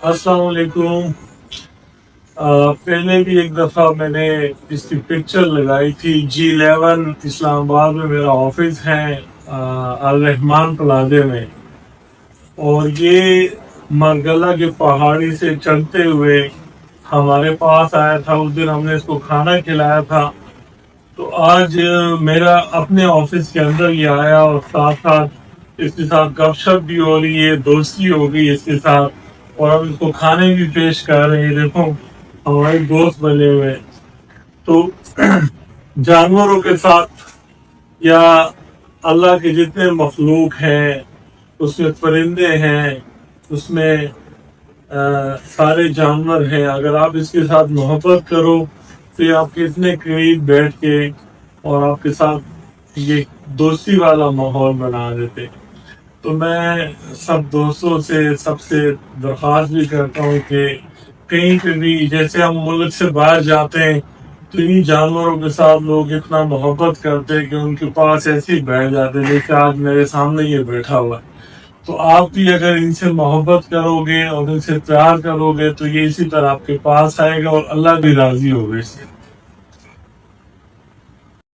अस्सलाम वालेकुम। पहले भी एक दफ़ा मैंने इसकी पिक्चर लगाई थी। G11 इस्लामाबाद में मेरा ऑफिस है, अल रहमान प्लाजे में। और ये मरगला की पहाड़ी से चढ़ते हुए हमारे पास आया था। उस दिन हमने इसको खाना खिलाया था। तो आज मेरा अपने ऑफिस के अंदर ही आया और साथ साथ इसके साथ गपशप भी हो रही है, दोस्ती हो गई इसके साथ। और हम इसको खाने भी पेश कर रहे हैं। देखो हमारे दोस्त बने हुए हैं। तो जानवरों के साथ या अल्लाह के जितने मखलूक हैं, उसमें परिंदे हैं, उसमें सारे जानवर हैं, अगर आप इसके साथ मोहब्बत करो तो ये आपके इतने करीब बैठ के और आपके साथ ये दोस्ती वाला माहौल बना देते। तो मैं सब दोस्तों से सबसे दरख्वास्त भी करता हूँ कि कहीं पे भी जैसे हम मुल्क से बाहर जाते हैं तो इन्हीं जानवरों के साथ लोग इतना मोहब्बत करते हैं कि उनके पास ऐसे ही बैठ जाते हैं, जैसे आज मेरे सामने ये बैठा हुआ है। तो आप भी अगर इनसे मोहब्बत करोगे और इनसे प्यार करोगे तो ये इसी तरह आपके पास आएगा और अल्लाह भी राजी होगा इससे।